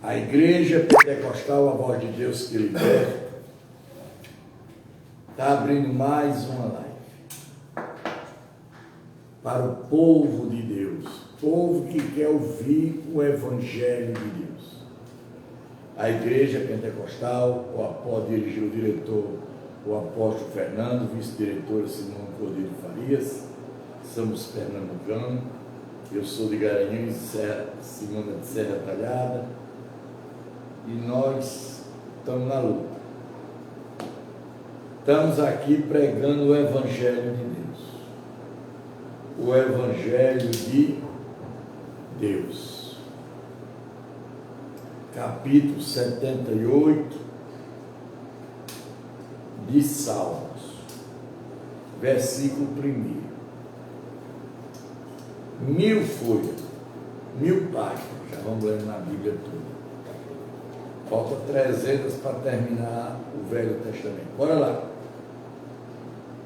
A Igreja Pentecostal, a Voz de Deus que Liberta, está abrindo mais uma live para o povo de Deus, povo que quer ouvir o Evangelho de Deus. A Igreja Pentecostal, dirigiu o diretor, o apóstolo Fernando, vice-diretora Simone Cordeiro Farias, somos pernambucanos, eu sou de Garanhuns, Simone de Serra Talhada, e nós estamos na luta. Estamos aqui pregando o Evangelho de Deus. O Evangelho de Deus. Capítulo 78 de Salmos, versículo 1. 1000 folhas, 1000 páginas, já vamos ler na Bíblia toda. Falta 300 para terminar o Velho Testamento. Bora lá.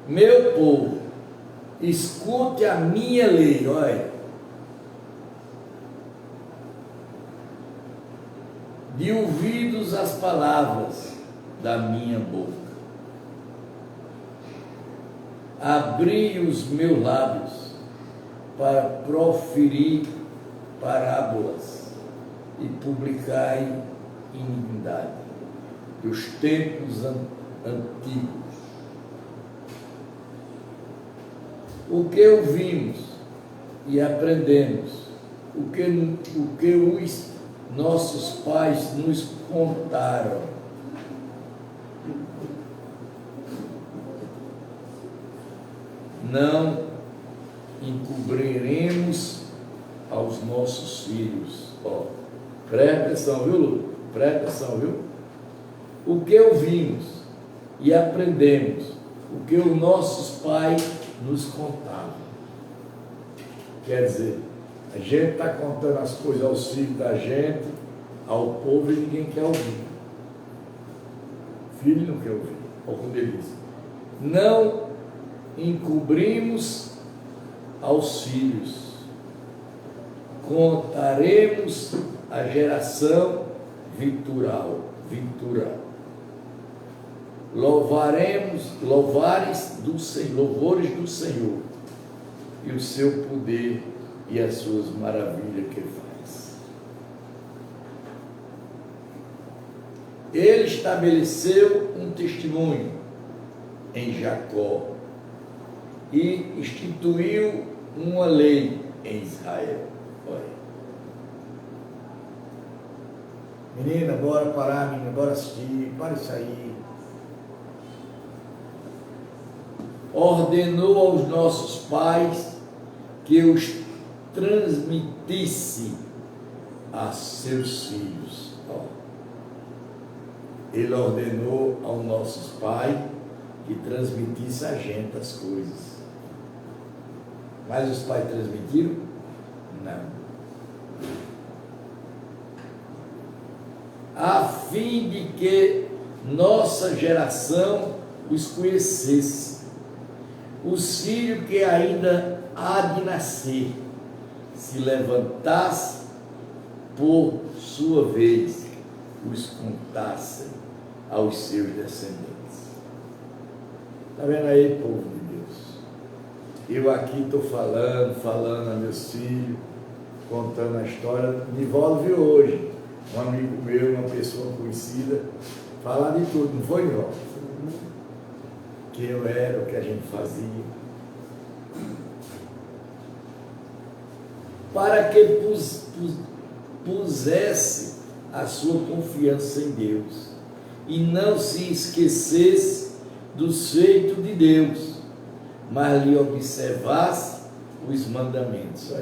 Meu povo, escute a minha lei, olha. De ouvidos as palavras da minha boca. Abri os meus lábios para proferir parábolas e publicai iniquidade dos tempos antigos. O que ouvimos e aprendemos, o que os nossos pais nos contaram, não encobriremos aos nossos filhos. Presta atenção, viu, Lu? Presta atenção, viu? O que ouvimos e aprendemos, o que os nossos pais nos contavam. Quer dizer, a gente está contando as coisas aos filhos da gente, ao povo, e ninguém quer ouvir. Filho não quer ouvir. Olha como ele diz: não encobrimos aos filhos, contaremos a geração vintural. Louvores do Senhor e o seu poder e as suas maravilhas que faz. Ele estabeleceu um testemunho em Jacó e instituiu uma lei em Israel. Olha. Menina, bora parar, menina, bora assistir, para isso aí. Ordenou aos nossos pais que os transmitisse a seus filhos. Ele ordenou aos nossos pais que transmitisse a gente as coisas. Mas os pais transmitiram? Não. A fim de que nossa geração os conhecesse. Os filhos que ainda há de nascer se levantasse, por sua vez, os contassem aos seus descendentes. Está vendo aí, povo de Deus? Eu aqui estou falando a meus filhos, contando a história. Nivaldo viu hoje, um amigo meu, uma pessoa conhecida, falar de tudo, não foi, Nivaldo? Que eu era, o que a gente fazia. Para que pusesse a sua confiança em Deus e não se esquecesse dos feitos de Deus, mas lhe observasse os mandamentos.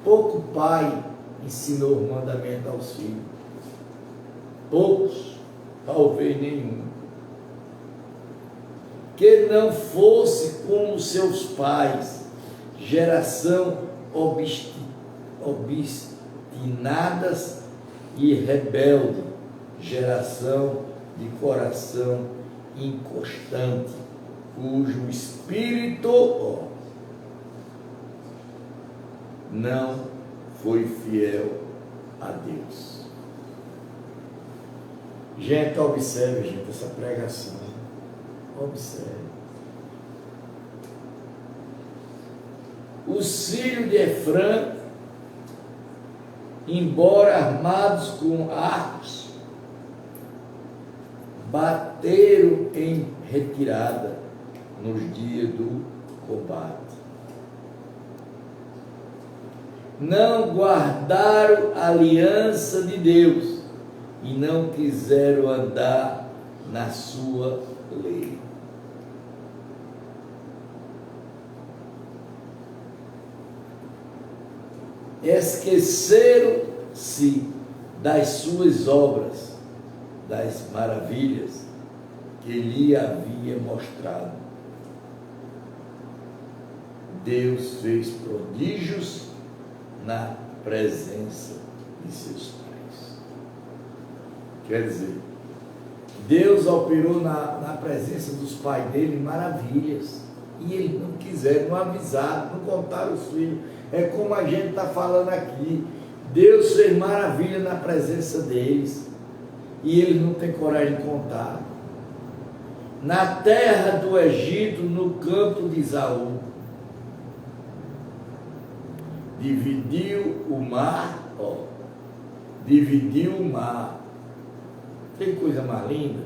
Pouco pai ensinou o mandamento aos filhos. Poucos, talvez nenhum. Que não fosse como seus pais, geração obstinadas e rebelde, geração de coração inconstante, cujo espírito não foi fiel a Deus. Gente, observe, gente, essa pregação. Observe. Os filhos de Efrã, embora armados com arcos, bateram em retirada nos dias do combate. Não guardaram a aliança de Deus e não quiseram andar na sua lei. Esqueceram-se das suas obras, das maravilhas que lhe havia mostrado. Deus fez prodígios na presença de seus pais. Quer dizer, Deus operou na presença dos pais dele maravilhas. E eles não quiseram, não avisaram, não contaram os filhos. É como a gente está falando aqui. Deus fez maravilha na presença deles. E eles não têm coragem de contar. Na terra do Egito, no campo de Esaú, dividiu o mar, dividiu o mar. Tem coisa mais linda?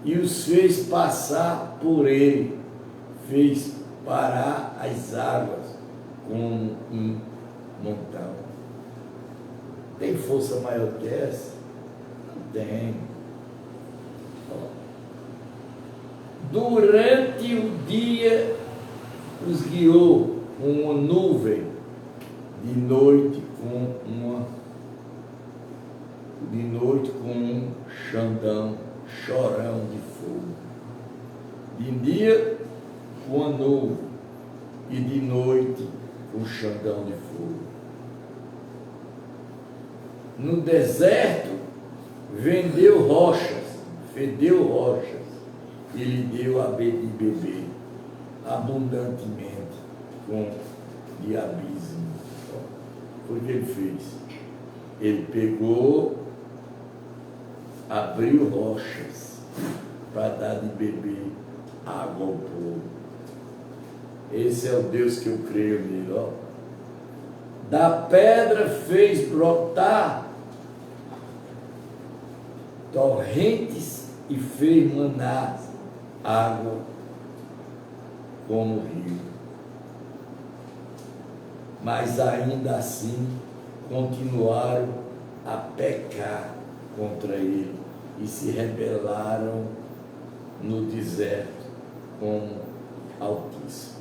E os fez passar por ele, fez parar as águas como um montão. Tem força maior que essa? Não tem. Durante o dia os guiou com uma nuvem, de noite com um chorão de fogo. De dia com a nuvem e de noite com xandão de fogo. No deserto fedeu rochas e lhe deu a beber abundantemente com de abismo. Foi o que ele fez. Ele pegou, abriu rochas para dar de beber água ao povo. Esse é o Deus que eu creio nele, ó. Da pedra fez brotar torrentes e fez manar água como rio. Mas ainda assim continuaram a pecar contra ele e se rebelaram no deserto como Altíssimo.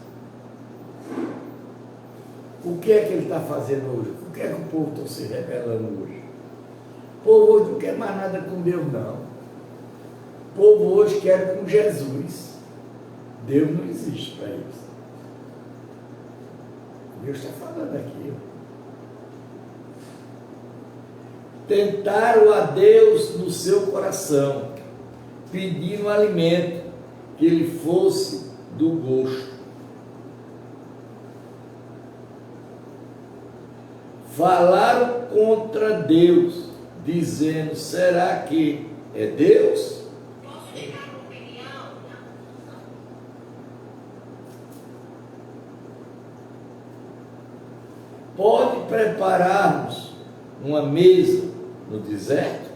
O que é que ele está fazendo hoje? O que é que o povo está se rebelando hoje? O povo hoje não quer mais nada com Deus, não. O povo hoje quer com Jesus. Deus não existe para eles. Deus está falando aqui. Tentaram a Deus no seu coração, pedindo alimento que lhe fosse do gosto. Falaram contra Deus, dizendo: será que é Deus? Pode prepararmos uma mesa no deserto?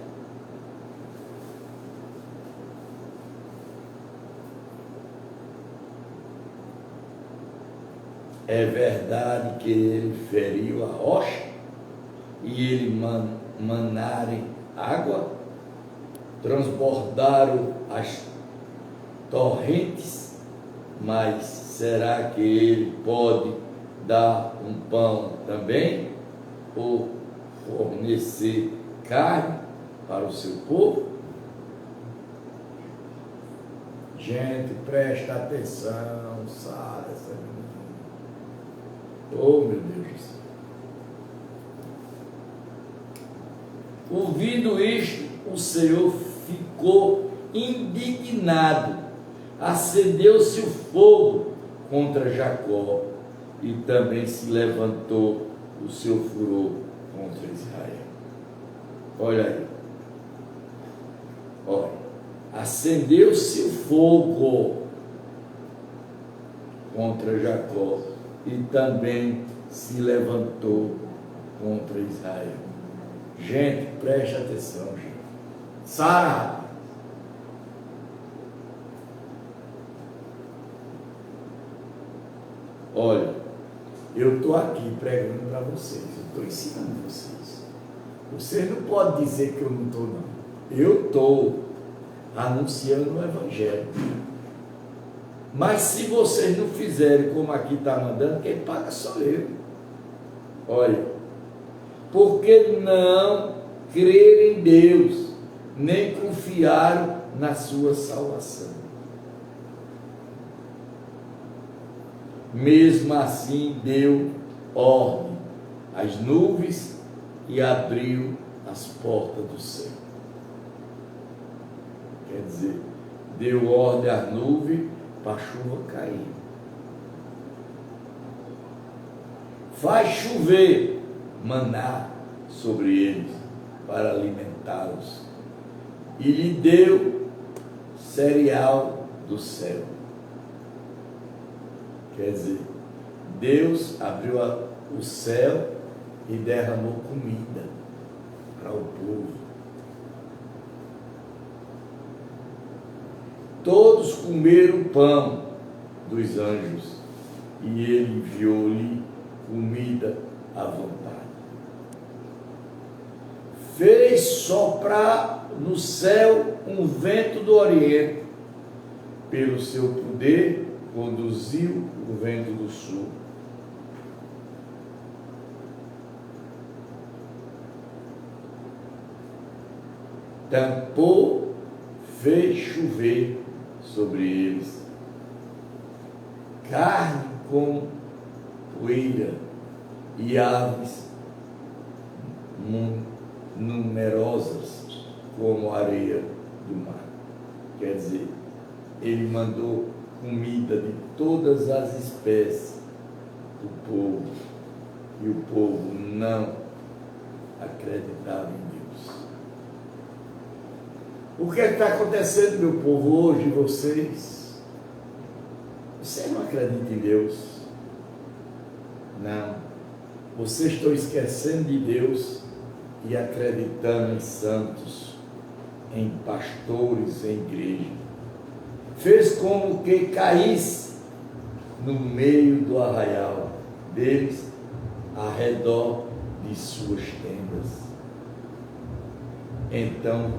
É verdade que ele feriu a rocha e ele manarem água, transbordaram as torrentes, mas será que ele pode dar um pão também, ou fornecer carne para o seu povo? Gente, presta atenção, Sara, essa menina. Oh, meu Deus do céu. Ouvindo isto, o Senhor ficou indignado, acendeu-se o fogo contra Jacó, e também se levantou o seu furor contra Israel. Olha aí. Olha. Acendeu-se o fogo contra Jacó e também se levantou contra Israel. Gente, preste atenção, gente. Sara. Olha, eu estou aqui pregando para vocês, eu estou ensinando vocês. Vocês não podem dizer que eu não estou, não. Eu estou anunciando o Evangelho. Mas se vocês não fizerem como aqui está mandando, quem paga sou eu. Olha, porque não creram em Deus, nem confiaram na sua salvação. Mesmo assim deu ordem às nuvens e abriu as portas do céu. Quer dizer, deu ordem às nuvens para a chuva cair. Faz chover maná sobre eles para alimentá-los. E lhe deu cereal do céu. Quer dizer, Deus abriu o céu e derramou comida para o povo. Todos comeram o pão dos anjos e ele enviou-lhe comida à vontade. Fez soprar no céu um vento do Oriente, pelo seu poder conduziu o vento do sul. Tampou, fez chover sobre eles carne como poeira e aves numerosas como a areia do mar. Quer dizer, ele mandou comida de todas as espécies do povo, e o povo não acreditava em Deus. O que está acontecendo, meu povo, hoje, vocês? Vocês não acreditam em Deus? Não. Vocês estão esquecendo de Deus e acreditando em santos, em pastores, em igreja. Fez como que caísse no meio do arraial deles, ao redor de suas tendas. Então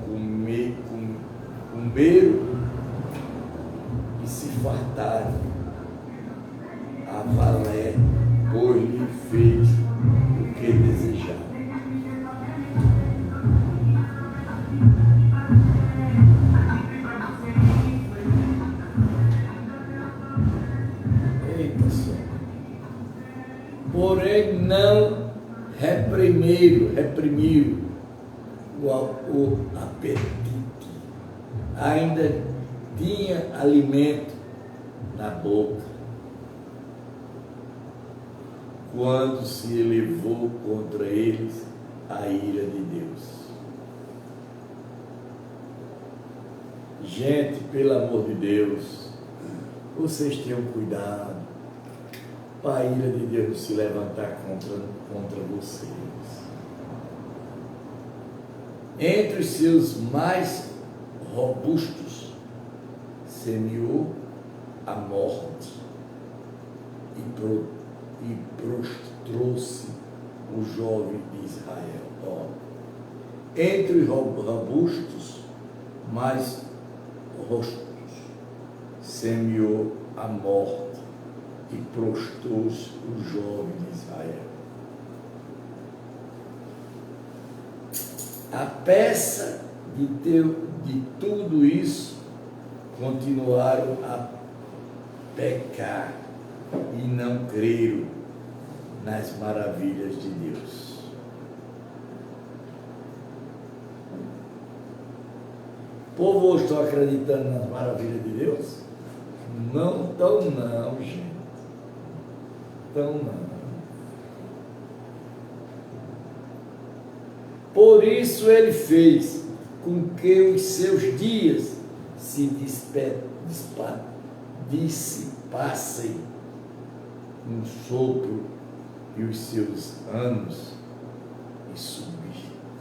comeram e se fartaram a valer, pois lhe fez o que desejava. Porém não reprimiram o apetite, ainda tinha alimento na boca, quando se elevou contra eles a ira de Deus. Gente, pelo amor de Deus, vocês tenham cuidado para a ira de Deus se levantar contra vocês. Entre os seus mais robustos, semeou a morte e prostrou-se o jovem de Israel. Entre os robustos, mais rostos, semeou a morte e prostrou-se o jovem de Israel. A peça de tudo isso, continuaram a pecar e não creram nas maravilhas de Deus. O povo hoje está acreditando nas maravilhas de Deus? Não estão não, gente. Então não. Por isso ele fez com que os seus dias se dissipassem um sopro e os seus anos em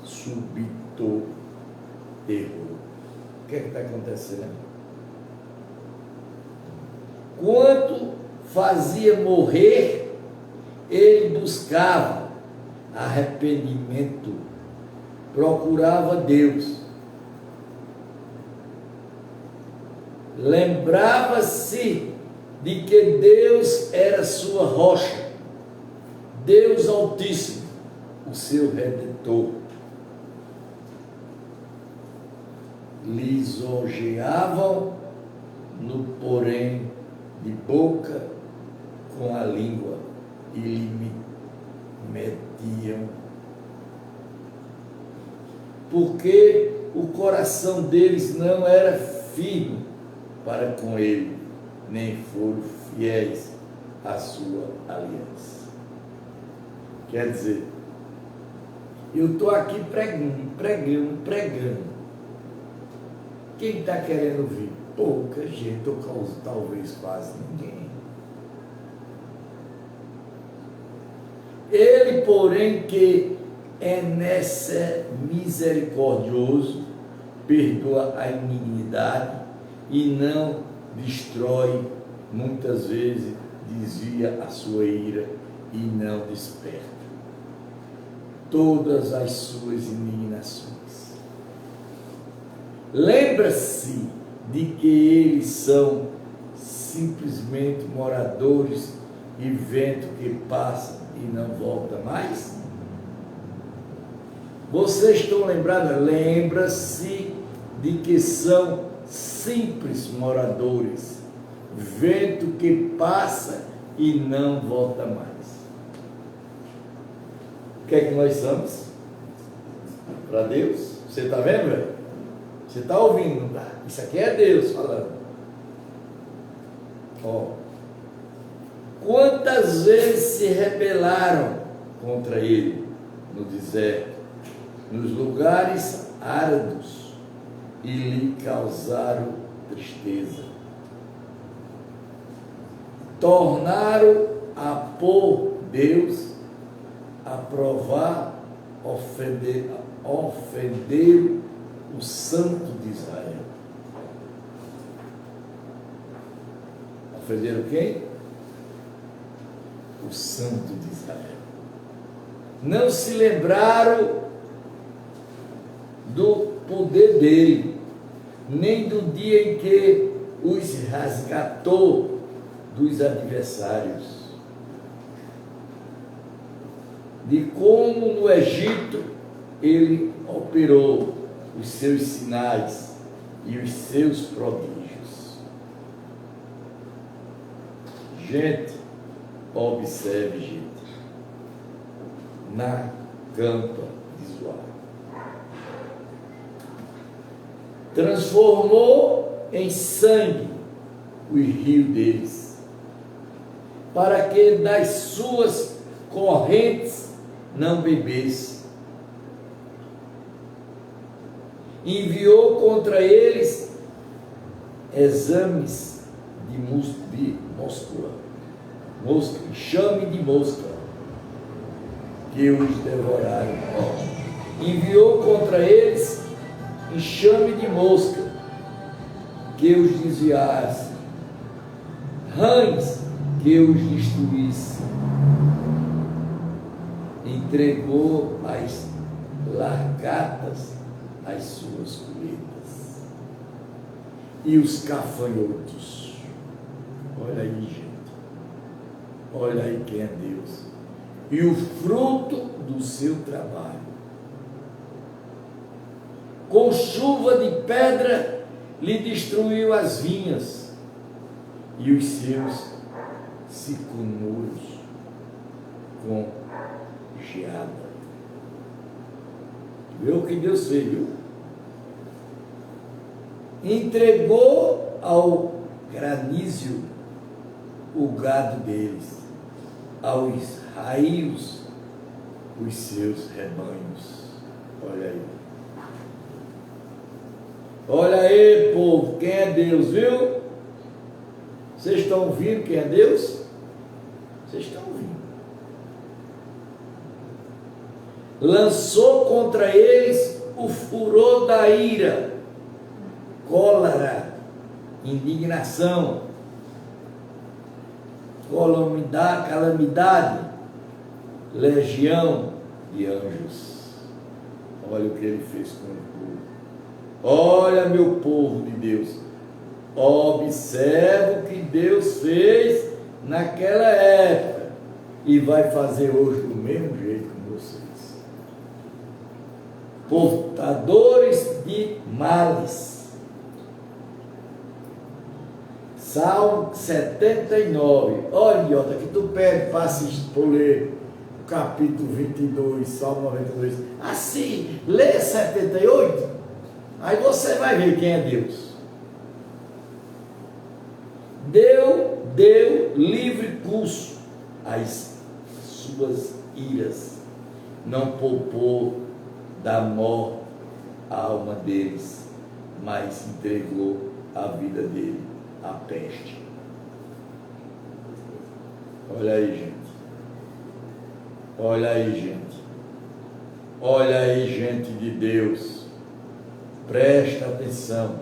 súbito terror. O que é que está acontecendo? Quanto fazia morrer, ele buscava arrependimento, procurava Deus, lembrava-se de que Deus era sua rocha, Deus Altíssimo, o seu Redentor. Lisonjeavam no porém de boca com a língua e lhe metiam, porque o coração deles não era firme para com ele, nem foram fiéis à sua aliança. Quer dizer, eu estou aqui pregando. Quem está querendo ouvir? Pouca gente, ou talvez quase ninguém. Ele, porém, que é misericordioso, perdoa a iniquidade e não destrói, muitas vezes desvia a sua ira e não desperta todas as suas indignações. Lembra-se de que eles são simplesmente moradores e vento que passa e não volta mais? Vocês estão lembrados? Lembra-se de que são simples moradores, vento que passa e não volta mais. O que é que nós somos? Para Deus? Você está vendo, velho? Você está ouvindo, não está? Isso aqui é Deus falando. Ó, quantas vezes se rebelaram contra ele no deserto, nos lugares áridos, e lhe causaram tristeza. Tornaram a pôr Deus a provar, ofender o Santo de Israel. Ofenderam quem? O Santo de Israel. Não se lembraram do poder dele, nem do dia em que os resgatou dos adversários, de como no Egito ele operou os seus sinais e os seus prodígios. Gente, observe, gente, na campa visual. Transformou em sangue o rio deles, para que das suas correntes não bebesse. Enviou contra eles exames de enxame de mosca, que os devoraram. Enviou contra eles enxame de mosca, que os desviasse, rães que os destruísse. Entregou as largatas às suas colheitas e os cafanhotos. Olha aí, gente. Olha aí quem é Deus. E o fruto do seu trabalho. Com chuva de pedra lhe destruiu as vinhas e os seus sicômoros com geada. Viu o que Deus fez, viu? Entregou ao granizo o gado deles, aos raios os seus rebanhos. Olha aí. Olha aí, povo, quem é Deus, viu? Vocês estão ouvindo quem é Deus? Vocês estão ouvindo. Lançou contra eles o furor da ira, cólera, indignação, calamidade, legião de anjos. Olha o que ele fez com o povo. Olha, meu povo de Deus, observa o que Deus fez naquela época e vai fazer hoje do mesmo jeito com vocês. Portadores de males. Salmo 79. Olha, idiota, que tu pede para assistir, por ler o capítulo 22, Salmo 92. Assim, lê 78, aí você vai ver quem é Deus. Deu livre curso às suas iras, não poupou da morte a alma deles, mas entregou a vida dele à peste. Olha aí, gente. Olha aí, gente. Olha aí, gente de Deus. Presta atenção.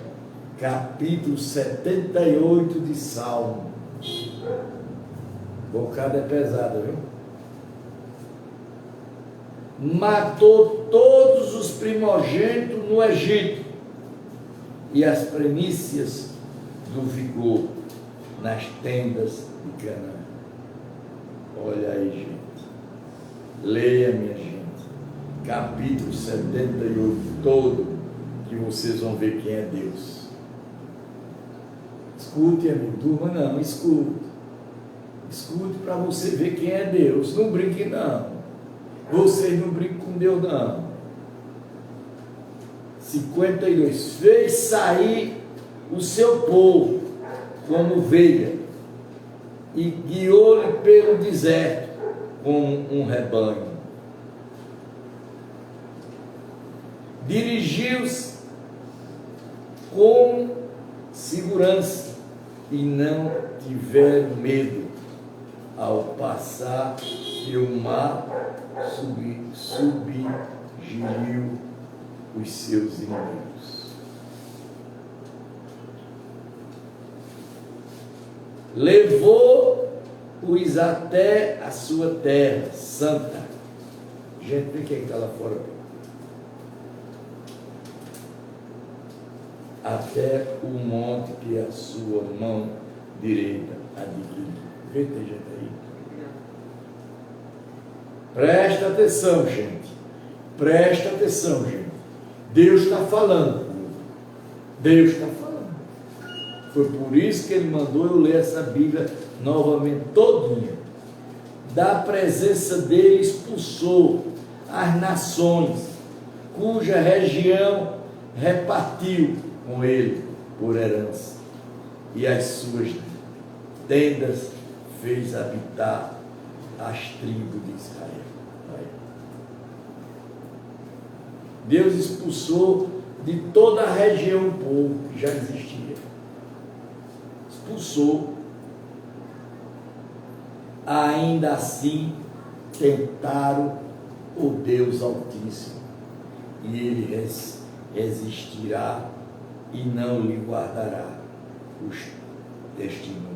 Capítulo 78 de Salmo. Bocada é pesada, viu? Matou todos os primogênitos no Egito e as primícias do vigor nas tendas de Canaã. Olha aí, gente. Leia, minha gente. Capítulo 78 todo, que vocês vão ver quem é Deus. Escute, amigo. Durma não, escute. Escute para você ver quem é Deus. Não brinque não. Vocês não brincam com Deus não. 52. Fez sair o seu povo como ovelha e guiou-lhe pelo deserto como um rebanho. Dirigiu-se com segurança e não tiveram medo ao passar pelo mar, subjugiu os seus inimigos. Levou-os até a sua terra santa. Gente, vê quem está lá fora. Até o monte que a sua mão direita adquiriu. Vê, tem gente aí. Presta atenção, gente. Presta atenção, gente. Deus está falando. Deus está falando. Foi por isso que ele mandou eu ler essa Bíblia novamente todinha. Da presença dele expulsou as nações, cuja região repartiu com ele por herança, e as suas tendas fez habitar as tribos de Israel. Deus expulsou de toda a região o povo que já existia. Expulsou. Ainda assim tentaram o Deus Altíssimo, e ele resistirá e não lhe guardará os testemunhos.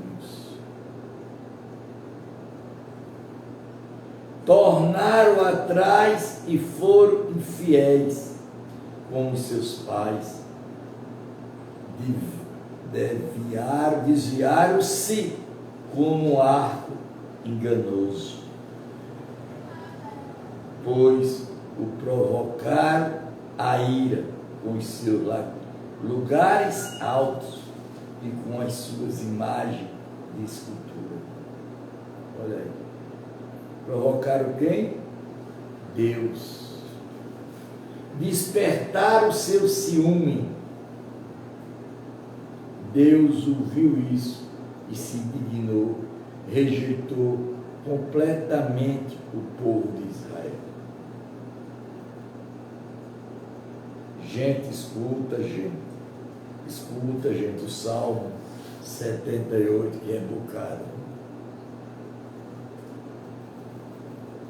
Tornaram atrás e foram infiéis como seus pais. Desviaram-se como um arco enganoso, pois o provocaram a ira com os seus lugares altos e com as suas imagens de escultura. Olha aí. Provocaram quem? Deus. Despertaram o seu ciúme. Deus ouviu isso e se indignou, rejeitou completamente o povo de Israel. Gente, escuta, gente. Escuta, gente, o Salmo 78, que é bocado.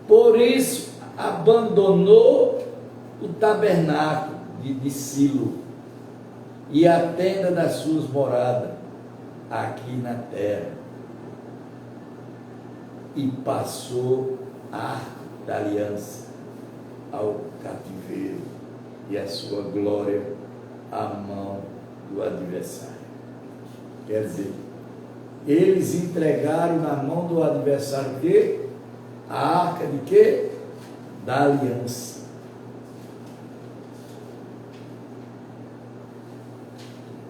Por isso, abandonou o tabernáculo de Silo e a tenda das suas moradas aqui na terra, e passou a arca da aliança ao cativeiro e a sua glória à mão do adversário. Quer dizer, eles entregaram na mão do adversário o quê? A arca de quê? Da aliança.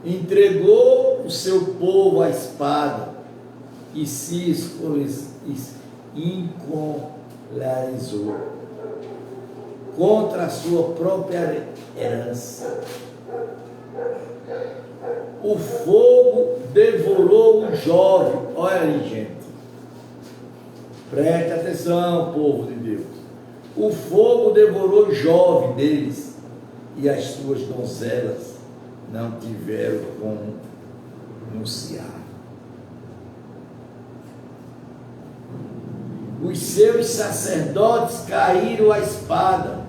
Entregou o seu povo à espada e se encolerizou contra a sua própria herança. O fogo devorou o jovem. Olha aí, gente. Preste atenção, povo de Deus. O fogo devorou o jovem deles, e as suas donzelas não tiveram como anunciar. Os seus sacerdotes caíram à espada,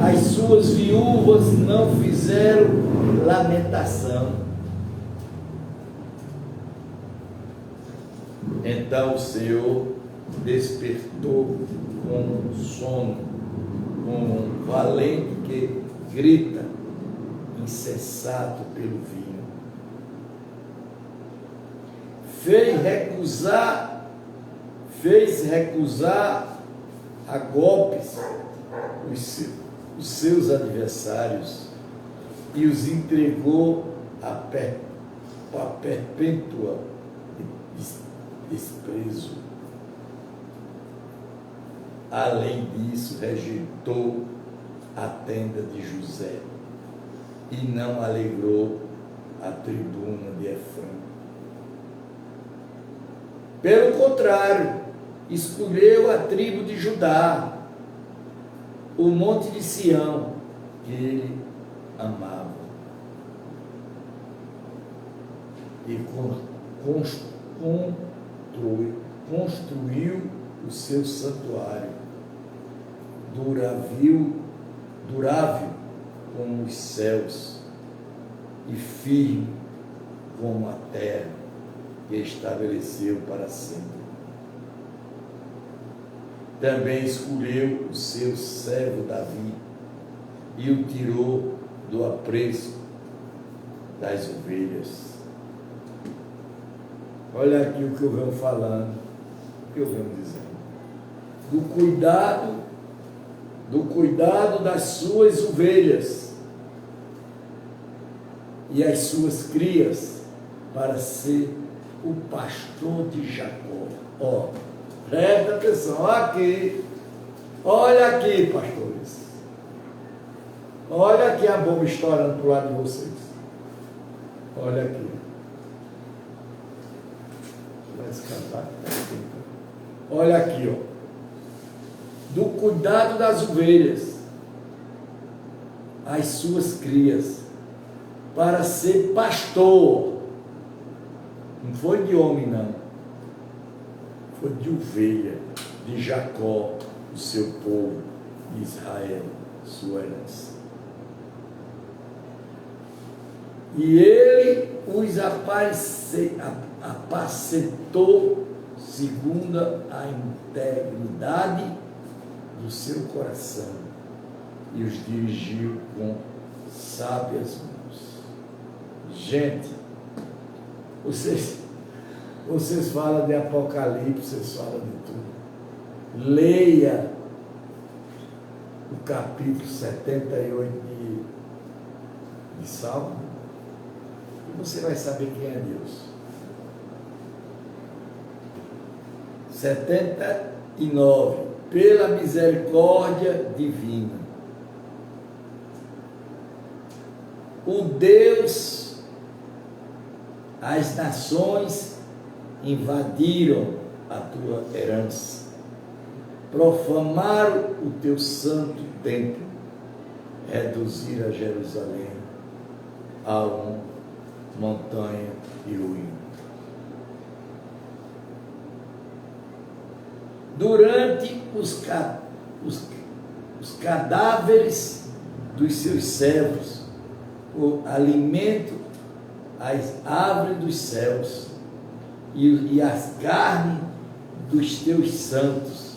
as suas viúvas não fizeram lamentação. Então o Senhor despertou com um sono, com um valente que grita, insensato pelo vinho. Fez recusar a golpes os seus adversários e os entregou a perpétua desprezo. Além disso, rejeitou a tenda de José e não alegrou a tribuna de Efraim. Pelo contrário, escolheu a tribo de Judá, o monte de Sião, que ele amava, e construiu o seu santuário, durável como os céus e firme como a terra, que estabeleceu para sempre. Também escolheu o seu servo Davi e o tirou do apreço das ovelhas. Olha aqui o que eu venho falando, o que eu venho dizendo. Do cuidado das suas ovelhas e as suas crias, para ser o pastor de Jacó. Ó, presta atenção, olha aqui, pastores. Olha aqui a bomba estourando para o lado de vocês. Olha aqui. Vai escapar. Olha aqui, ó. Do cuidado das ovelhas, as suas crias, para ser pastor. Não foi de homem, não. Foi de ovelha, de Jacó, o seu povo, de Israel, sua herança. E ele os apacentou segundo a integridade do seu coração e os dirigiu com sábias mãos. Gente, vocês falam de Apocalipse, vocês falam de tudo. Leia o capítulo 78 de Salmo e você vai saber quem é Deus. 79. Pela misericórdia divina, o Deus, as nações invadiram a tua herança, profanaram o teu santo templo, reduzir a Jerusalém a uma montanha e ruína. Durante os cadáveres dos seus servos, o alimento, as árvores dos céus e as carnes dos teus santos,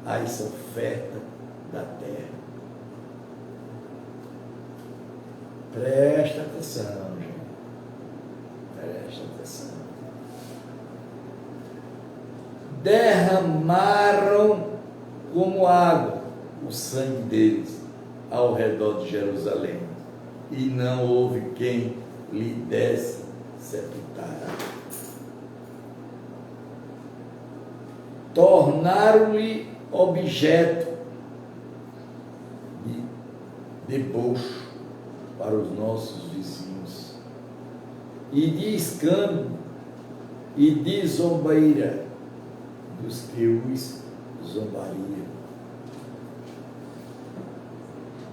as ofertas da terra. Presta atenção, gente. Presta atenção. Derramaram como água o sangue deles ao redor de Jerusalém, e não houve quem lhe desse sepultar. Tornaram-lhe objeto de debocho para os nossos vizinhos, e de escândalo e de zombaria dos que os zombariam.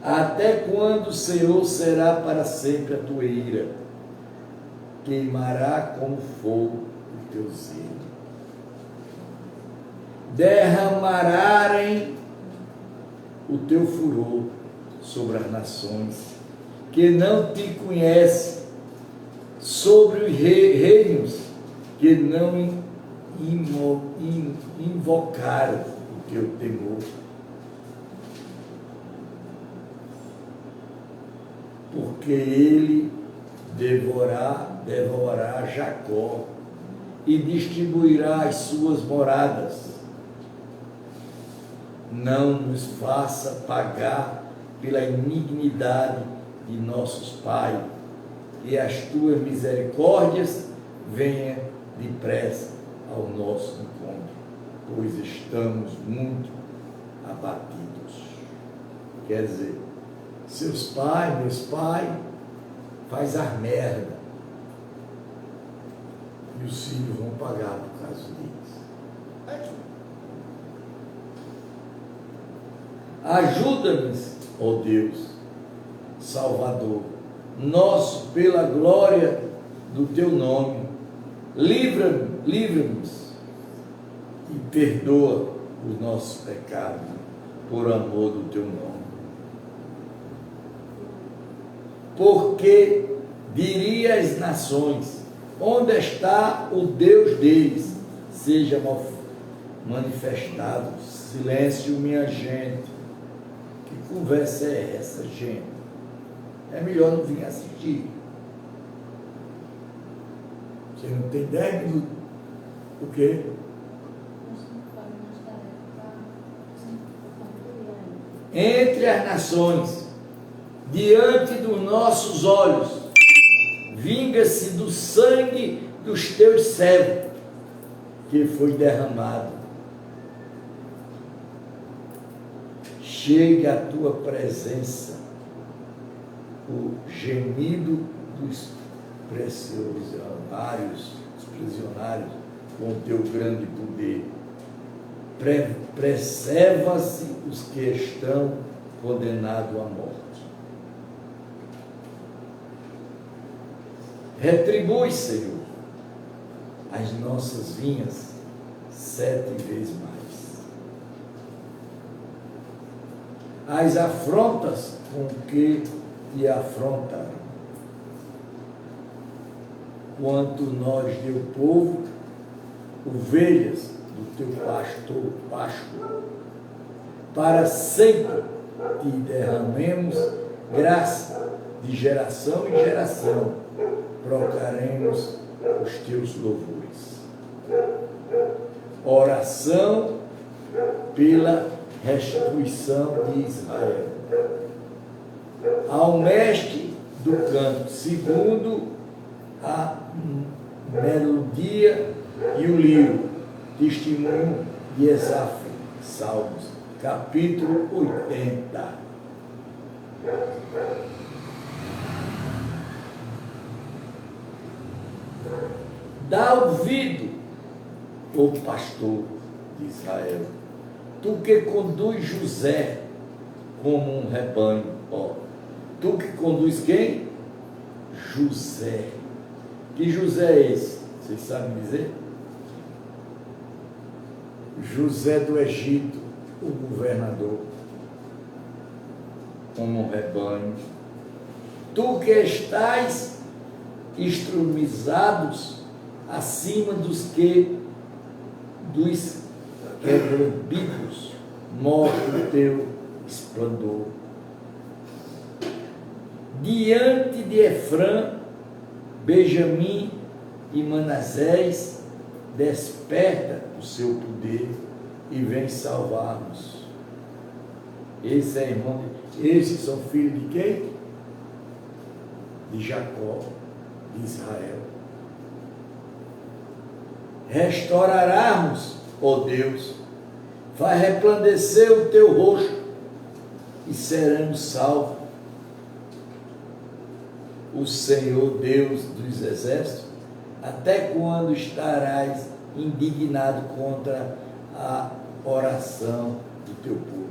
Até quando, Senhor, será para sempre a tua ira? Queimará como fogo o teu zelo. Derramarem o teu furor sobre as nações que não te conhecem, sobre os reinos que não invocaram o teu temor. Porque ele devorará Jacó e distribuirá as suas moradas. Não nos faça pagar pela iniquidade de nossos pais, e as tuas misericórdias venham depressa ao nosso encontro, pois estamos muito abatidos. Quer dizer, seus pais, meus pais, faz a merda, e os filhos vão pagar por causa deles. Aqui. Ajuda-nos, ó Deus, Salvador, nosso, pela glória do teu nome. Livra-nos e perdoa os nossos pecados, por amor do teu nome. Porque diria às nações: onde está o Deus deles? Seja manifestado. Silêncio, minha gente. Que conversa é essa, gente? É melhor não vir assistir. Você não tem 10 minutos. O quê? Entre as nações, diante dos nossos olhos, vinga-se do sangue dos teus servos, que foi derramado. Chegue à tua presença o gemido dos prisionários, com o teu grande poder. Preserva-se os que estão condenados à morte. Retribui, Senhor, as nossas vinhas 7 vezes mais. As afrontas com que te afrontaram. Quanto nós, teu povo, ovelhas do teu pasto, para sempre te derramemos graça de geração em geração, proclaremos os teus louvores. Oração pela restituição de Israel. Ao mestre do canto, segundo a melodia e o livro, testemunho de Esaf, Salmos, capítulo 80. Dá ouvido, ó pastor de Israel, tu que conduz José como um rebanho, ó, Tu que conduz quem? José. Que José é esse? Vocês sabem dizer? José do Egito, o governador, como um rebanho. Tu que estás instrumizados acima dos quebra-bicos, mostra o teu esplendor. Diante de Efrã, Benjamim e Manassés, desperta o seu poder e vem salvar-nos. Esse é irmão, esses são filhos de quem? De Jacó, de Israel. Restaurarás, ó Deus, faz resplandecer o teu rosto e seremos salvos. O Senhor Deus dos exércitos, até quando estarás indignado contra a oração do teu povo?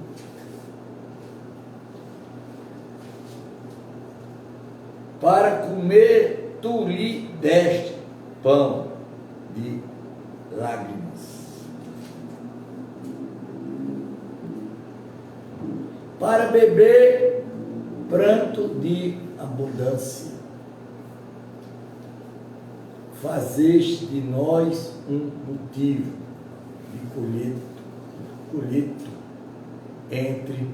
Para comer tu lhe deste pão de lágrimas, para beber pranto de abundância. Fazeste de nós um motivo de colheito entre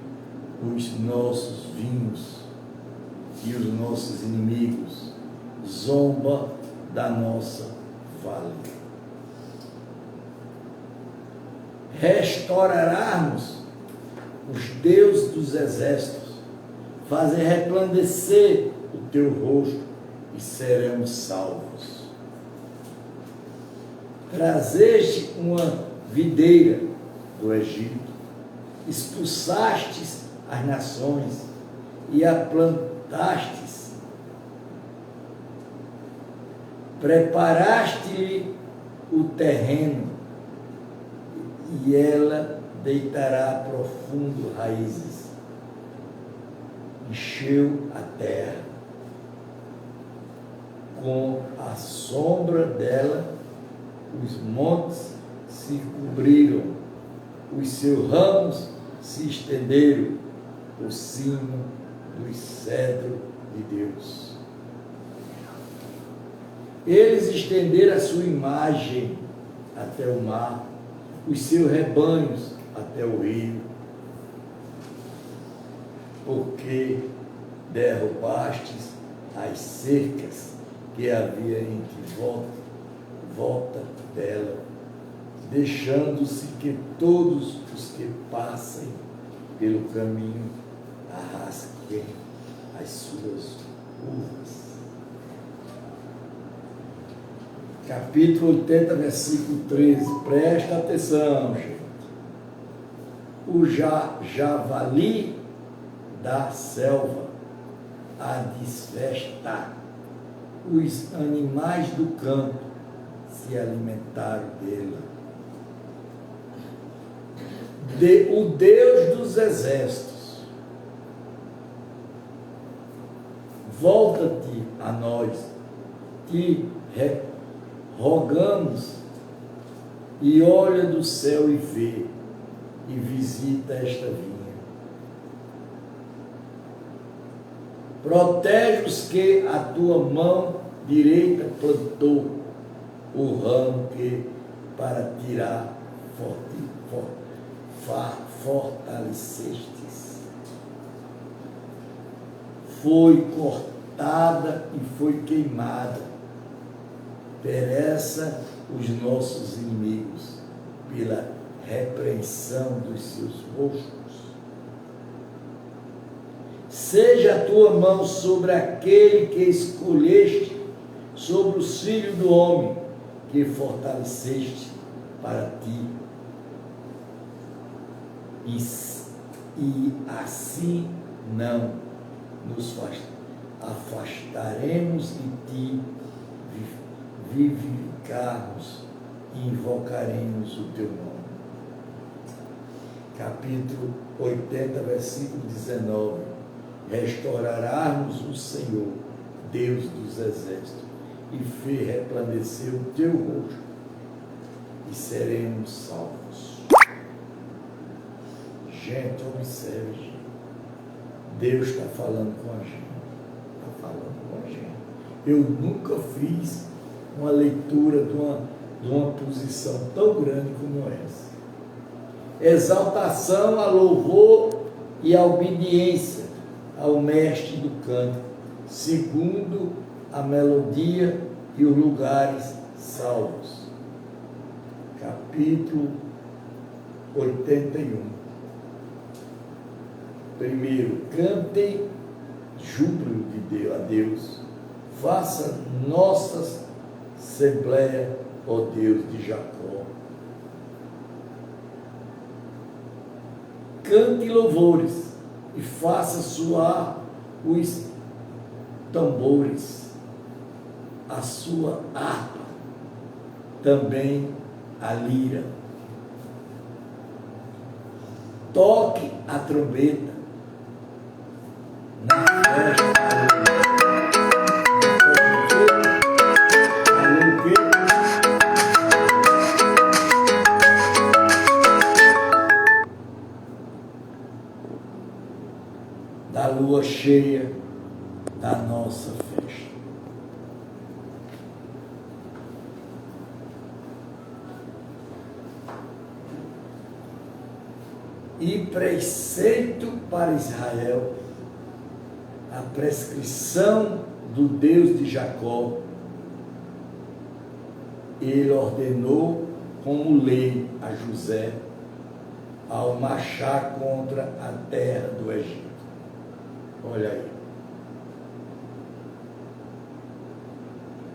os nossos vinhos, e os nossos inimigos zomba da nossa vale. Restaurarás os deuses dos exércitos, fazer resplandecer o teu rosto e seremos salvos. Trazeste uma videira do Egito, expulsastes as nações e a plantastes, preparaste-lhe o terreno e ela deitará profundo raízes, encheu a terra, com a sombra dela os montes se cobriram, os seus ramos se estenderam por cima dos cedros de Deus. Eles estenderam a sua imagem até o mar, os seus rebanhos até o rio, porque derrubastes as cercas que havia entre volta dela, deixando-se que todos os que passem pelo caminho arrasquem as suas uvas. Capítulo 80, versículo 13. Presta atenção, gente. O javali da selva a desfestar. Os animais do campo se alimentaram dele. O Deus dos exércitos, volta-te a nós, te rogamos, e olha do céu e vê, e visita esta vinha. Protege os que a tua mão direita plantou, o ramo que para tirar fortalecestes. Foi cortada e foi queimada. Pereça os nossos inimigos pela repreensão dos seus rostos. Seja a tua mão sobre aquele que escolheste, sobre os filhos do homem que fortaleceste para ti. E assim não nos afastaremos de ti, vivificarmos e invocaremos o teu nome. Capítulo 80, versículo 19. restaurarás o Senhor, Deus dos exércitos, e fez resplandecer o teu rosto, e seremos salvos. Gente, observe, gente. Deus está falando com a gente. Está falando com a gente. Eu nunca fiz uma leitura de uma posição tão grande como essa. Exaltação a louvor e a obediência ao mestre do canto, segundo a melodia e os lugares salvos. Capítulo 81. Primeiro, cantem júbilo de Deus, a Deus. Faça nossas assembleia, ó Deus de Jacó. Cante louvores e faça soar os tambores, a sua harpa, também a lira. Toque a trombeta na festa da lua cheia da nossa festa. E preceito para Israel, a prescrição do Deus de Jacó, ele ordenou como lei a José ao marchar contra a terra do Egito. Olha aí.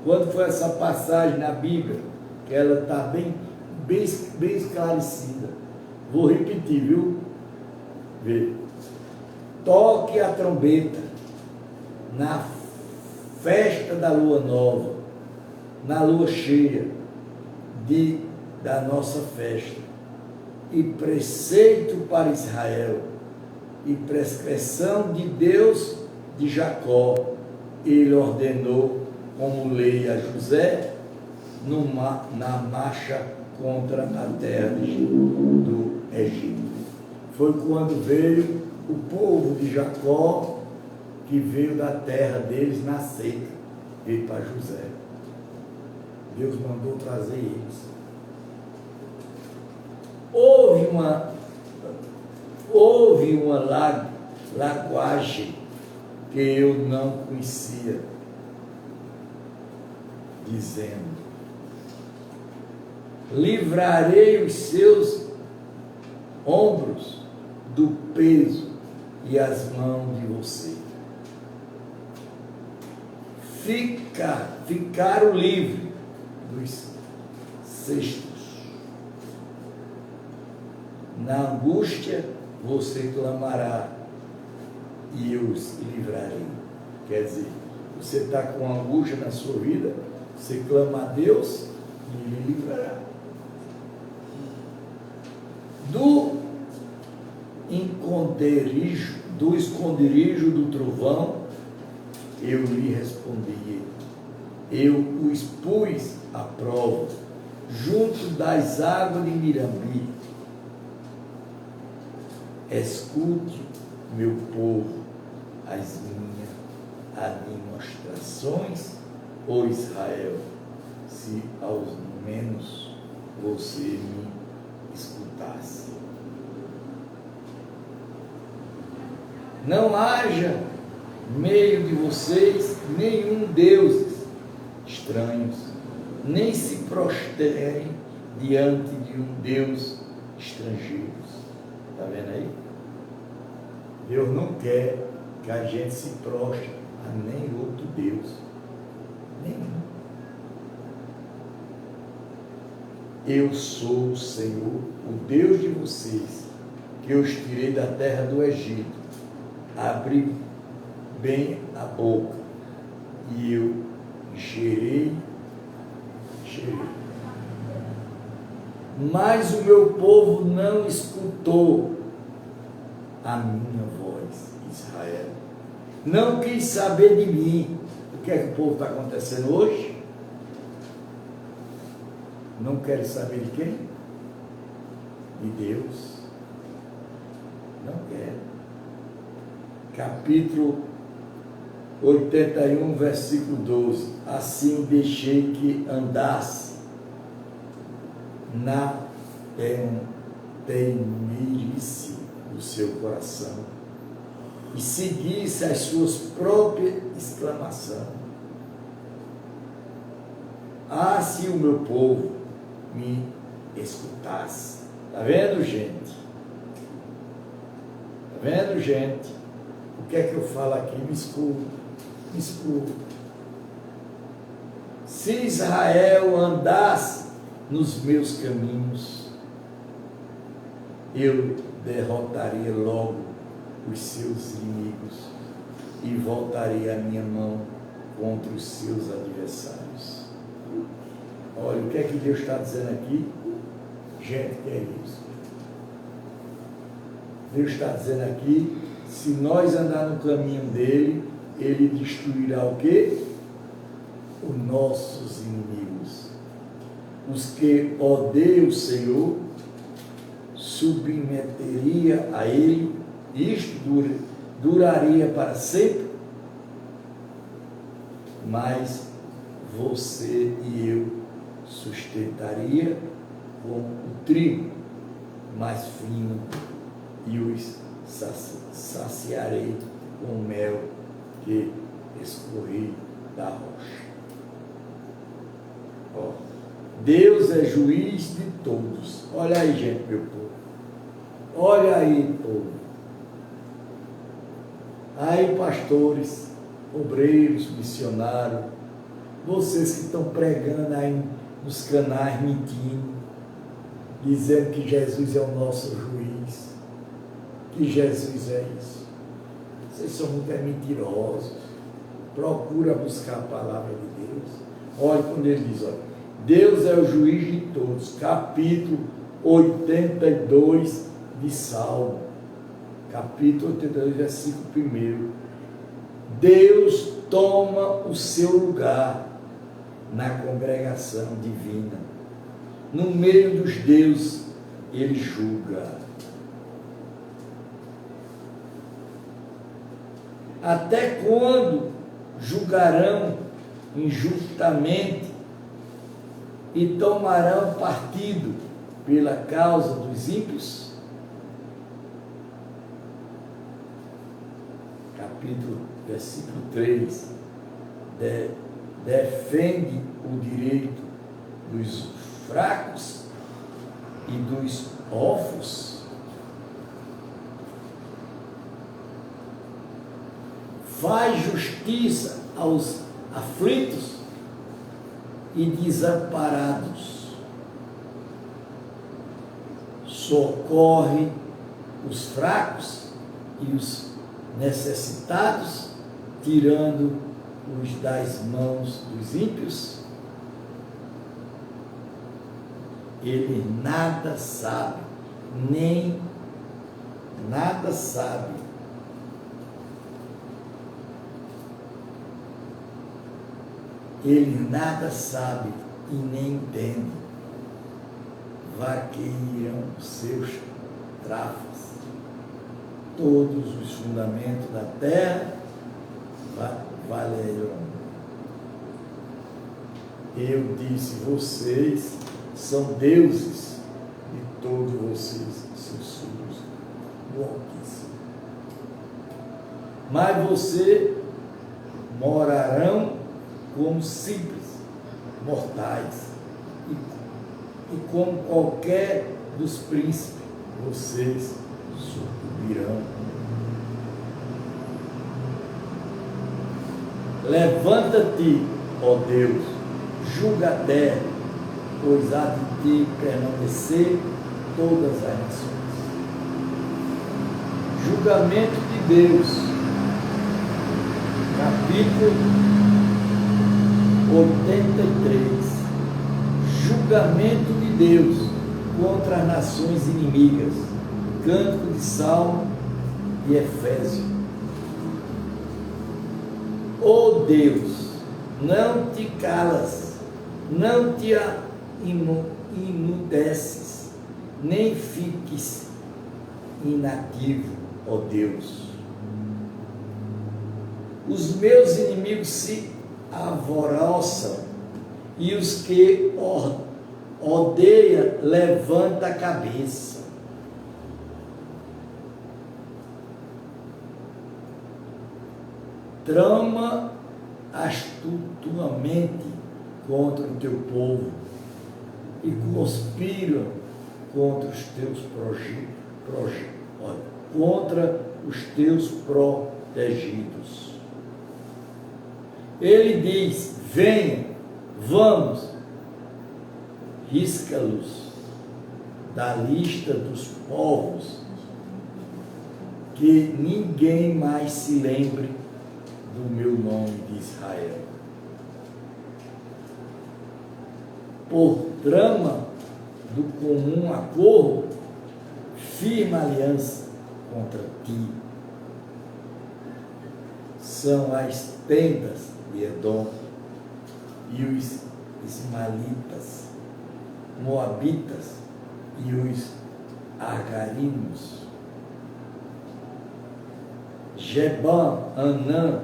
Quando foi essa passagem na Bíblia, que ela está bem esclarecida. Vou repetir, viu? Vê. Toque a trombeta na festa da lua nova, na lua cheia da nossa festa, e preceito para Israel, e prescrição de Deus de Jacó, ele ordenou como lei a José na marcha contra a terra do Egito. Foi quando veio o povo de Jacó, que veio da terra deles na seca, veio para José. Deus mandou trazer eles. Houve uma lagoagem que eu não conhecia, dizendo: livrarei os seus ombros do peso e as mãos de você. Ficaram livres dos cestos. Na angústia você clamará e eu os livrarei. Quer dizer, você está com angústia na sua vida, você clama a Deus e Ele livrará. Do esconderijo do trovão, eu lhe respondi. Eu o expus à prova, junto das águas de Mirambi. Escute, meu povo, as minhas administrações, ó Israel, se ao menos você me escutasse. Não haja meio de vocês nenhum deuses estranhos, nem se prosterem diante de um Deus estrangeiro. Está vendo aí? Deus não quer que a gente se prostre a nem outro Deus. Nenhum. Eu sou o Senhor, o Deus de vocês, que eu os tirei da terra do Egito. Abri bem a boca e eu cheirei. Mas o meu povo não escutou a minha voz, Israel. não quis saber de mim. O que é que o povo está acontecendo hoje? Não quer saber de quem? De Deus. Não quer. Capítulo 81, versículo 12. Assim deixei que andasse na teimerice do seu coração e seguisse as suas próprias exclamações. Ah, se o meu povo me escutasse. Está vendo, gente? Está vendo, gente? O que é que eu falo aqui? Me escuta. Me escuta. Se Israel andasse nos meus caminhos, eu derrotaria logo os seus inimigos e voltaria a minha mão contra os seus adversários. Olha, o que é que Deus está dizendo aqui? Gente, que é isso? Deus está dizendo aqui, se nós andar no caminho dele, ele destruirá o quê? Os nossos inimigos. Os que odeiam o Senhor, submeteria a ele, isto duraria para sempre, mas você e eu sustentaria com o trigo mais fino e os saciarei com o mel que escorri da rocha. Ó, Deus é juiz de todos. Olha aí, gente, meu povo. Olha aí, povo. Aí, pastores, obreiros, missionários, vocês que estão pregando aí nos canais mentindo, dizendo que Jesus é o nosso juiz, que Jesus é isso. Vocês são muito mentirosos. Procura buscar a palavra de Deus. Olha quando ele diz, olha, Deus é o juiz de todos. Capítulo 82 de Salmo. Capítulo 82, versículo 1. Deus toma o seu lugar na congregação divina. No meio dos deuses, ele julga. Até quando julgarão injustamente e tomarão partido pela causa dos ímpios? Capítulo, versículo 3. Defende o direito dos fracos e dos órfãos. Faz justiça aos aflitos e desamparados. Socorre os fracos e os necessitados, tirando-os das mãos dos ímpios. Ele nada sabe, nem nada sabe. Ele nada sabe e nem entende. Vaqueiram seus trafos. Todos os fundamentos da terra valerão. Eu disse, vocês são deuses e todos vocês, seus filhos do Altíssimo. Mas você morarão como simples mortais e como qualquer dos príncipes, vocês sucumbirão. Levanta-te, ó Deus, julga a terra, pois há de ti permanecer todas as nações. Julgamento de Deus, capítulo 83. Julgamento de Deus contra as nações inimigas. Cântico de Salmo e Efésio. Ó Deus, não te calas, não te imudeces, nem fiques inativo, ó Deus. Os meus inimigos se alvoroçam, e os que odeiam levanta a cabeça. Trama astuciosamente contra o teu povo e conspira contra os teus contra os teus protegidos. Ele diz: venha, vamos, risca-los da lista dos povos, que ninguém mais se lembre do meu nome de Israel. Por trama do comum acordo, firma aliança contra ti. São as tendas de Edom e os ismaelitas, moabitas e os agarinos, Jebã, Anã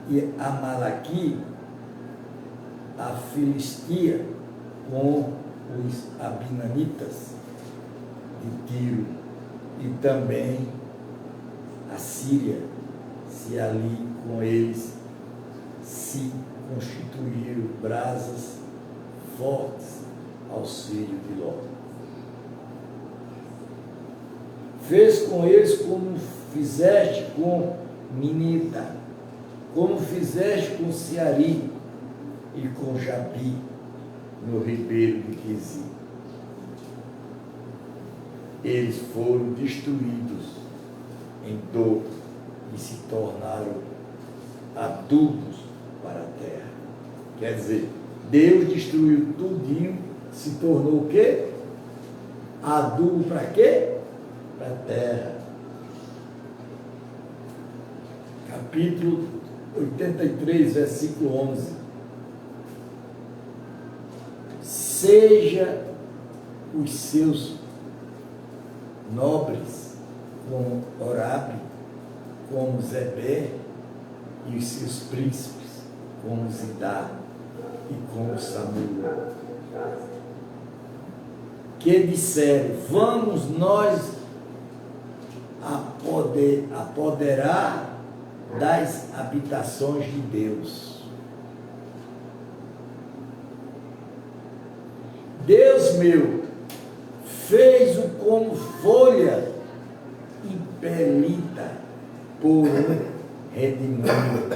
e Amalaqui, a Filistia com os abinanitas de Tiro, e também a Síria, se ali com eles se constituíram brasas fortes aos filhos de Ló. Fez com eles como fizeste com Minita, como fizeste com Seari e com Jabi, no ribeiro de Quizim. Eles foram destruídos em dor e se tornaram adubos para a terra. Quer dizer, Deus destruiu tudinho, se tornou o quê? Adubo para quê? Para a terra. Capítulo 83, versículo 11. Seja os seus nobres como Orabe, como Zebé, e os seus príncipes como Zidá e como Samuel, que disseram: vamos nós apoderar das habitações de Deus. Deus meu fez-o como folha impelida por um redemoinho,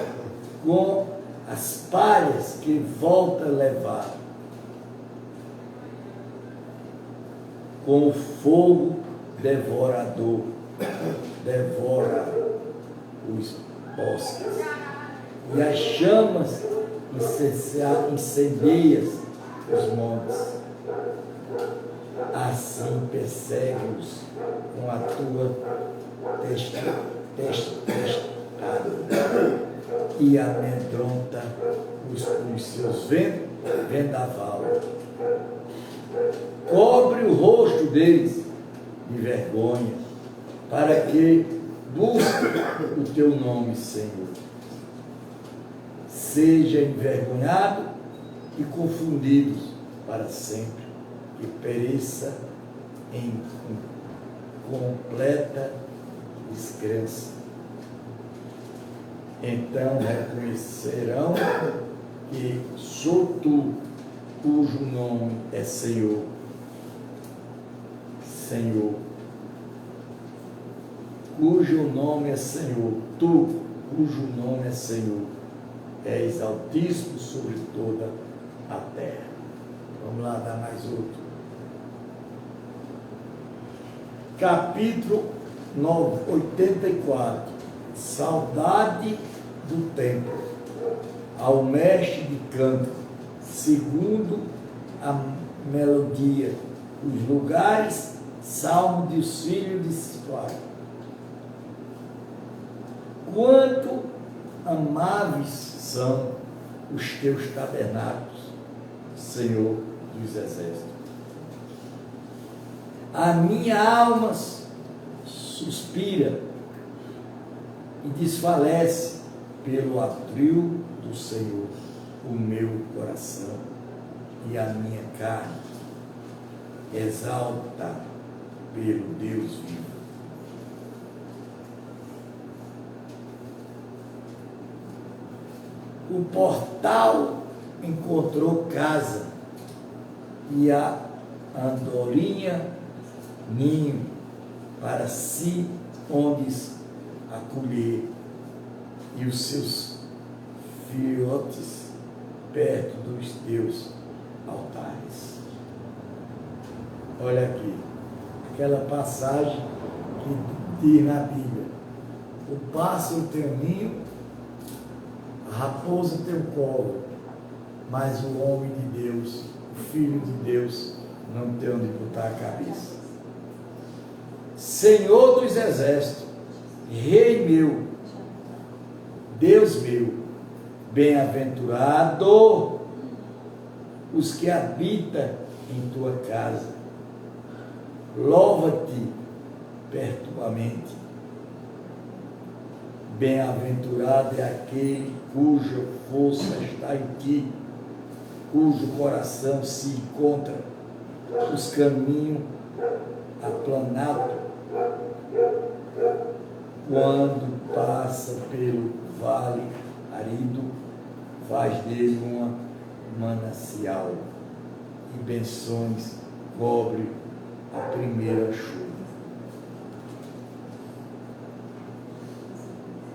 com as palhas que volta a levar, com o fogo devorador, devora os bosques, e as chamas incendeiam os montes. Assim persegue-os com a tua testada e amedronta os seus vendaval. Cobre o rosto deles de vergonha, para que busque o teu nome, Senhor. Seja envergonhado e confundidos para sempre, e pereça em completa descrença. Então reconhecerão que sou tu, cujo nome é Senhor. Senhor, cujo nome é Senhor, tu, cujo nome é Senhor, és altíssimo sobre toda a terra. Vamos lá, dar mais outro. Capítulo 84. Saudade do templo. Ao mestre de canto, segundo a melodia, os lugares, salmo dos filhos de Siquar. Quanto amáveis são os teus tabernáculos, Senhor dos exércitos. A minha alma suspira e desfalece pelo abril do Senhor, o meu coração e a minha carne exalta pelo Deus vivo. O portal encontrou casa e a andorinha ninho para si onde acolher, e os seus filhotes perto dos teus altares. Olha aqui, aquela passagem que diz na Bíblia: o pássaro tem um ninho, a raposa tem um colo, mas o homem de Deus, o Filho de Deus, não tem onde botar a cabeça. Senhor dos exércitos, Rei meu, Deus meu, bem-aventurado os que habitam em tua casa. Louva-te perpetuamente. Bem-aventurado é aquele cuja força está em ti, cujo coração se encontra os caminhos aplanados, quando passa pelo vale arido, faz dele uma manancial, e benções cobre a primeira chuva.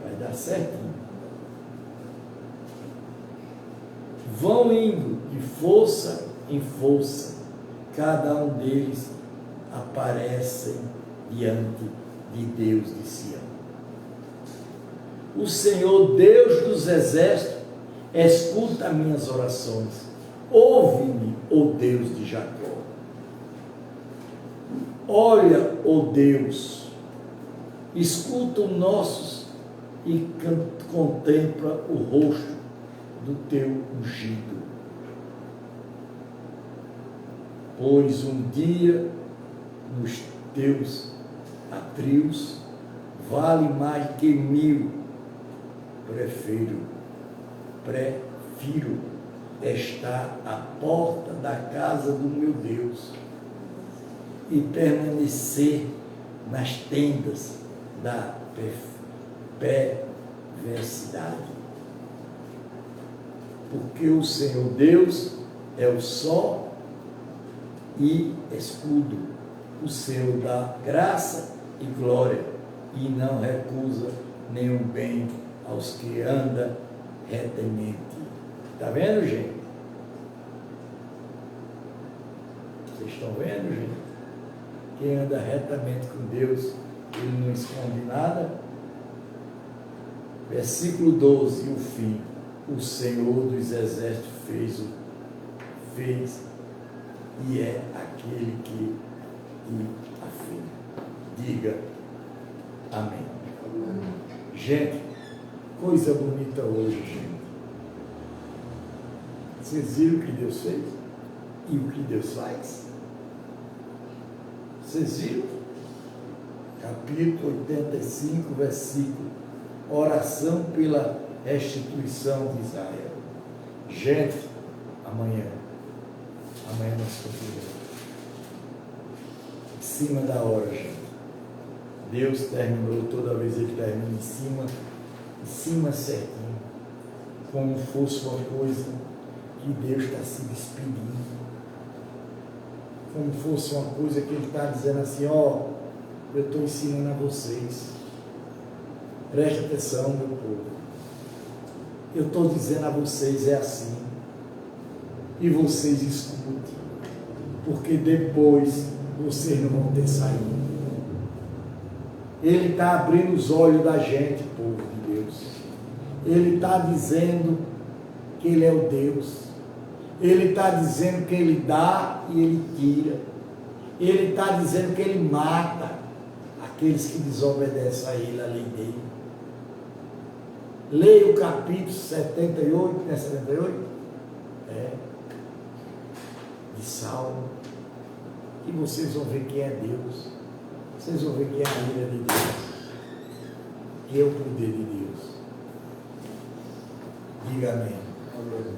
Vai dar certinho. Vão indo de força em força, cada um deles aparecem diante de Deus de Sião. O Senhor, Deus dos exércitos, escuta minhas orações. Ouve-me, ó Deus de Jacó. Olha, ó Deus, escuta os nossos e contempla o rosto do teu ungido. Pois um dia nos teus atrios vale mais que 1000. Prefiro estar à porta da casa do meu Deus e permanecer nas tendas da perversidade. Porque o Senhor Deus é o sol e escudo, o Senhor dá graça e glória, e não recusa nenhum bem aos que andam retamente. Está vendo, gente? Vocês estão vendo, gente? Quem anda retamente com Deus, ele não esconde nada. Versículo 12, e o fim. O Senhor dos exércitos fez e é aquele que te afirma. Diga amém. Gente, coisa bonita hoje, gente. Vocês viram o que Deus fez? E o que Deus faz? Vocês viram? Capítulo 85, versículo. Oração pela restituição de Israel. Gente, amanhã nós continuamos. Em cima da hora, gente. Deus terminou, toda vez ele termina em cima certinho, como fosse uma coisa que Deus está se despedindo, como fosse uma coisa que ele está dizendo assim: ó, eu estou ensinando a vocês, preste atenção, meu povo, eu estou dizendo a vocês, é assim, e vocês escutem, porque depois vocês não vão ter saído. Ele está abrindo os olhos da gente, povo de Deus. Ele está dizendo que Ele é o Deus. Ele está dizendo que Ele dá e Ele tira. Ele está dizendo que Ele mata aqueles que desobedecem a Ele, a lei dele. Leia o capítulo 78, né? 78? É. De Salmo. Que vocês vão ver que é Deus. Vocês vão ver que é a ira de Deus. Que é o poder de Deus. Diga amém.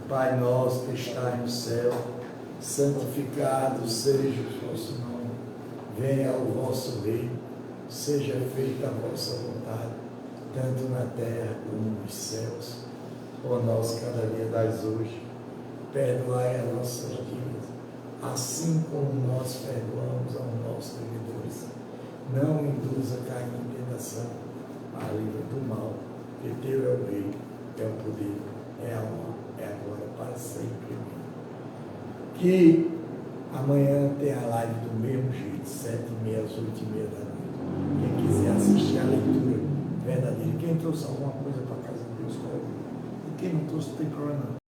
Pai nosso que estás no céu, santificado seja o vosso nome. Venha o vosso reino. Seja feita a vossa vontade, tanto na terra como nos céus. O nosso cada dia dás hoje. Perdoai as nossas dívidas, assim como nós perdoamos aos nossos devedores. Não induza a cair em tentação, mas livra do mal, porque teu é o reino, é o poder, é a honra, é agora, para sempre. Que amanhã tem a live do mesmo jeito, 7h30 às 8h30 da noite. Quem quiser assistir a leitura verdadeira, quem trouxe alguma coisa para a casa de Deus, e quem não trouxe, não tem problema não.